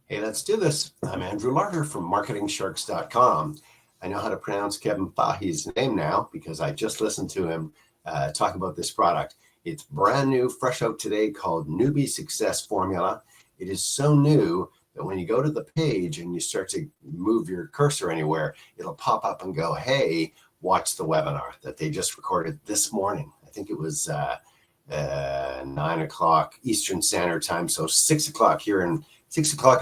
Hey, let's do this. I'm Andrew Larter from MarketingSharks.com. I know how to pronounce Kevin Fahey's name now because I just listened to him talk about this product. It's brand new, fresh out today, called Newbie Success Formula. It is so new that when you go to the page and you start to move your cursor anywhere, it'll pop up and go, hey, watch the webinar that they just recorded this morning. I think it was 9 o'clock Eastern Standard Time, so 6 o'clock in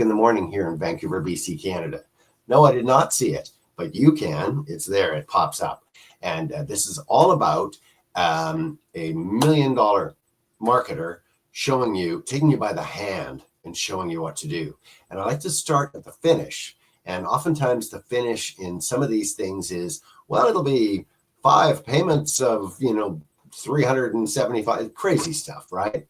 the morning here in Vancouver, BC, Canada. No, I did not see it, but you can. It's there. It pops up. And this is all about a $1 million marketer showing you, taking you by the hand and showing you what to do. And I like to start at the finish. And oftentimes the finish in some of these things is, well, it'll be 5 payments of, 375, crazy stuff, right?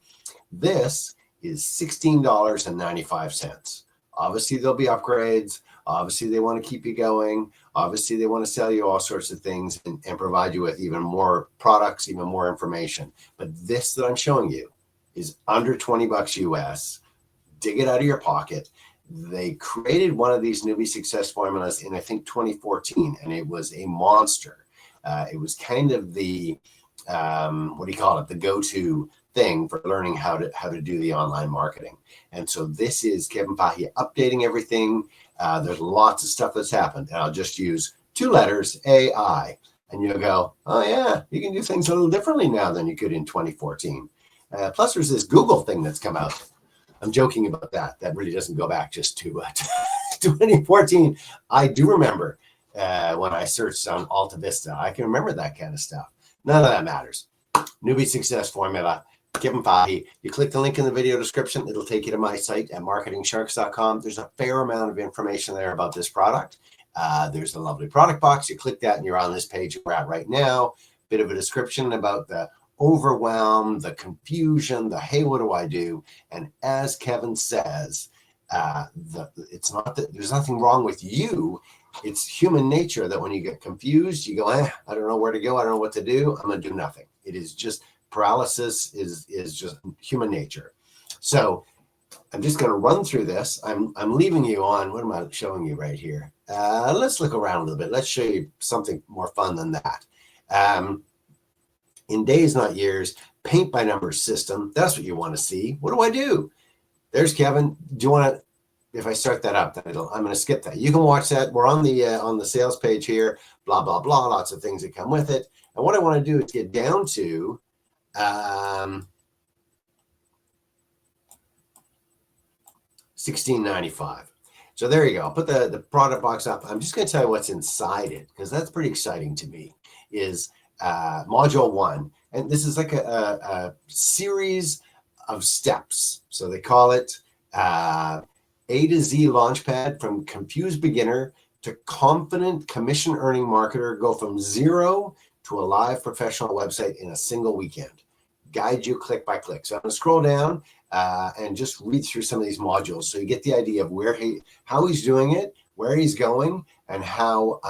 This is $16.95. Obviously, there'll be upgrades. Obviously, they want to keep you going. Obviously, they want to sell you all sorts of things and provide you with even more products, even more information. But this that I'm showing you is under 20 bucks US. Dig it out of your pocket. They created one of these Newbie Success Formulas in, I think, 2014, and it was a monster. It was kind of the, the go-to thing for learning how to do the online marketing. And so this is Kevin Fahey updating everything. There's lots of stuff that's happened. And I'll just use 2 letters, AI. And you'll go, oh yeah, you can do things a little differently now than you could in 2014. Plus there's this Google thing that's come out. I'm joking about that. That really doesn't go back just to 2014. I do remember when I searched on Alta Vista. I can remember that kind of stuff. None of that matters. Newbie Success Formula. Kevin Fahey. You click the link in the video description. It'll take you to my site at marketingsharks.com. There's a fair amount of information there about this product. There's a lovely product box. You click that and you're on this page we're at right now. Bit of a description about the overwhelm, the confusion, the hey, what do I do? And as Kevin says, it's not that there's nothing wrong with you. It's human nature that when you get confused, you go, I don't know where to go. I don't know what to do. I'm going to do nothing. It is just paralysis is just human nature. So I'm just going to run through this. I'm leaving you on, what am I showing you right here? Let's look around a little bit. Let's show you something more fun than that. In days, not years, paint by numbers system. That's what you want to see. What do I do? There's Kevin. Do you want to, if I start that up, I'm going to skip that. You can watch that. We're on the sales page here, blah, blah, blah, lots of things that come with it. And what I want to do is get down to $16.95. So there you go. I'll put the product box up. I'm just going to tell you what's inside it because that's pretty exciting to me. Is module 1, and this is like a series of steps. So they call it A to Z Launchpad, from confused beginner to confident commission earning marketer. Go from zero to a live professional website in a single weekend. Guide you click by click. So I'm going to scroll down and just read through some of these modules so you get the idea of how he's doing it, where he's going, and how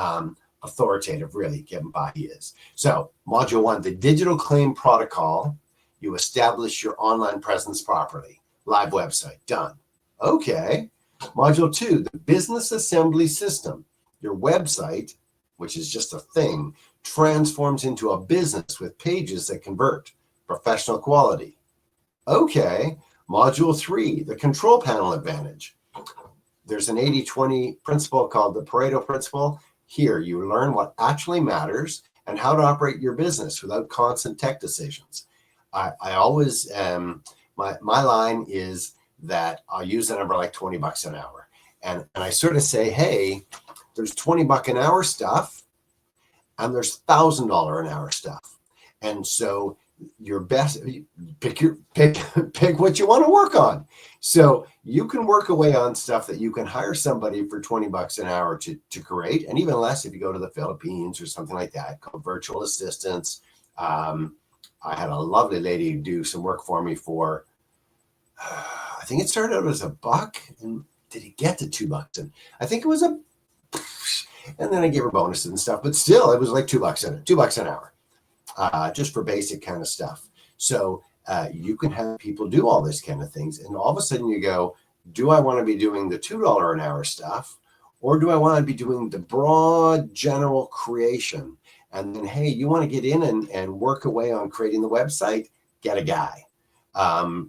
authoritative really Kevin Fahey is. So module 1, the digital claim protocol. You establish your online presence properly. Live website, done. Okay. Module 2, the business assembly system. Your website, which is just a thing, transforms into a business with pages that convert. Professional quality. Okay. Module 3, the control panel advantage. There's an 80-20 principle called the Pareto principle. Here, you learn what actually matters and how to operate your business without constant tech decisions. I always, my line is that I'll use a number like 20 bucks an hour. And I sort of say, hey, there's 20 buck an hour stuff and there's $1,000 an hour stuff. And so your best, pick what you want to work on. So you can work away on stuff that you can hire somebody for 20 bucks an hour to create, and even less if you go to the Philippines or something like that, called virtual assistants. I had a lovely lady do some work for me for, I think it started out as $1, and did it get to $2? And I think it was and then I gave her bonuses and stuff, but still it was like $2 an hour. Just for basic kind of stuff. So you can have people do all this kind of things. And all of a sudden you go, Do I want to be doing the $2 an hour stuff? Or do I want to be doing the broad general creation? And then, hey, you want to get in and work away on creating the website? Get a guy.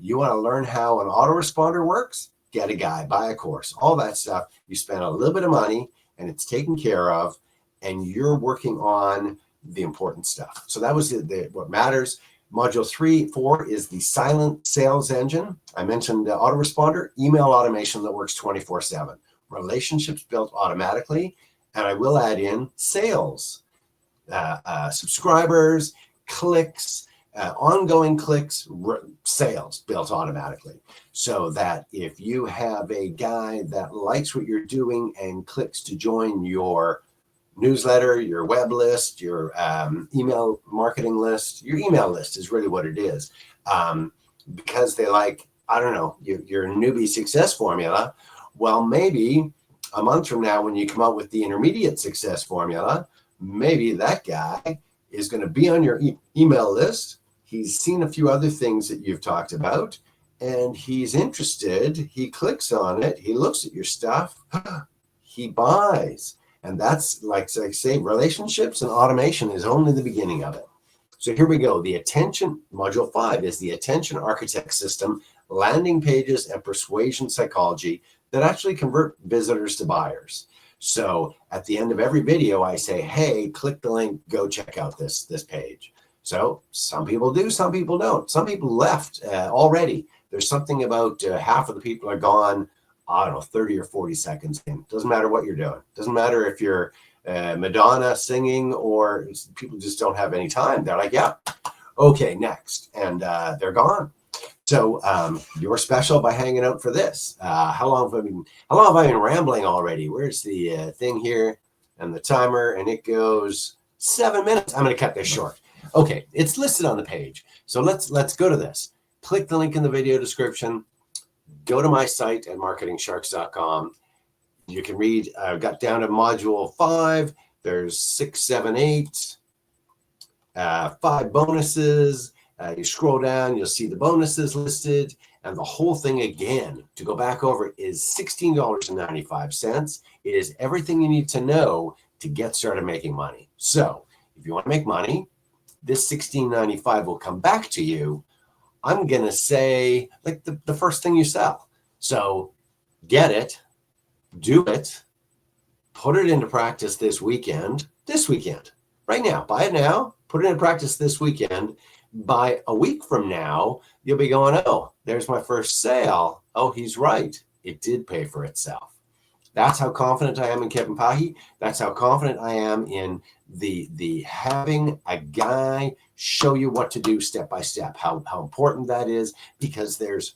You want to learn how an autoresponder works? Get a guy, buy a course, all that stuff. You spend a little bit of money and it's taken care of, and you're working on the important stuff. So that was what matters. Module 4 is the silent sales engine. I mentioned the autoresponder, email automation that works 24/7, relationships built automatically, and I will add in sales, subscribers, clicks, ongoing clicks, sales built automatically. So that if you have a guy that likes what you're doing and clicks to join your newsletter, your web list, your email marketing list, your email list is really what it is. Because they like, I don't know, your newbie success formula. Well, maybe a month from now, when you come out with the intermediate success formula, maybe that guy is going to be on your email list. He's seen a few other things that you've talked about, and he's interested. He clicks on it. He looks at your stuff. He buys. And that's, like I say, relationships and automation is only the beginning of it. So here we go. The attention, module 5 is the attention architect system, landing pages and persuasion psychology that actually convert visitors to buyers. So at the end of every video, I say, hey, click the link, go check out this page. So some people do, some people don't. Some people left already. There's something about half of the people are gone, I don't know, 30 or 40 seconds in. Doesn't matter what you're doing. Doesn't matter if you're Madonna singing or people just don't have any time. They're like, yeah, okay, next. And they're gone. So you're special by hanging out for this. How long have I been rambling already? Where's the thing here and the timer? And it goes 7 minutes. I'm going to cut this short. Okay, it's listed on the page. So let's go to this. Click the link in the video description. Go to my site at marketingsharks.com. You can read, I've got down to module 5. There's 6, 7, 8, 5 bonuses. You scroll down, you'll see the bonuses listed. And the whole thing, again, to go back over it, is $16.95. It is everything you need to know to get started making money. So if you want to make money, this $16.95 will come back to you. I'm going to say like the first thing you sell. So get it, do it, put it into practice this weekend, right now. Buy it now, put it into practice this weekend. By a week from now, you'll be going, oh, there's my first sale. Oh, he's right. It did pay for itself. That's how confident I am in Kevin Fahey. That's how confident I am in the having a guy show you what to do step by step, how important that is, because there's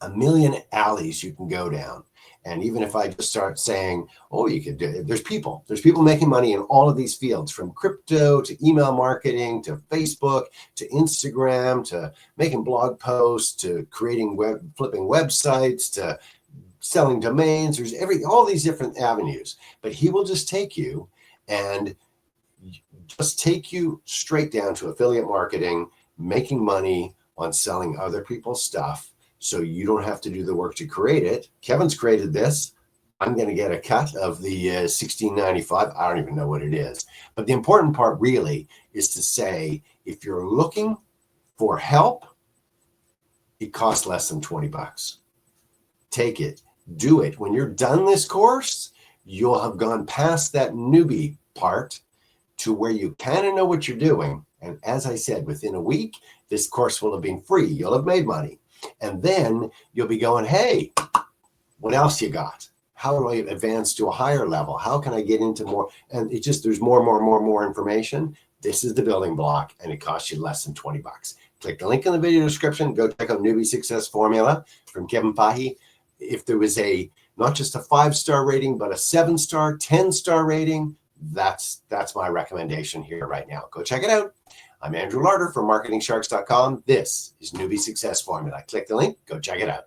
a million alleys you can go down. And even if I just start saying, oh, you could do it, there's people making money in all of these fields, from crypto to email marketing to Facebook to Instagram to making blog posts to creating flipping websites to selling domains. There's all these different avenues, but he will just take you straight down to affiliate marketing, making money on selling other people's stuff. So you don't have to do the work to create it. Kevin's created this. I'm going to get a cut of the $16.95. I don't even know what it is. But the important part really is to say, if you're looking for help, it costs less than $20. Take it, do it. When you're done this course, you'll have gone past that newbie part to where you kind of know what you're doing. And as I said, within a week, this course will have been free. You'll have made money. And then you'll be going, hey, what else you got? How do I advance to a higher level? How can I get into more? And it just, there's more information. This is the building block, and it costs you less than $20. Click the link in the video description. Go check out Newbie Success Formula from Kevin Fahey. If there was not just a 5-star rating, but a 7-star, 10-star rating, that's my recommendation here right now. Go check it out. I'm Andrew Larder from marketingsharks.com. This is Newbie Success Formula. Click the link, go check it out.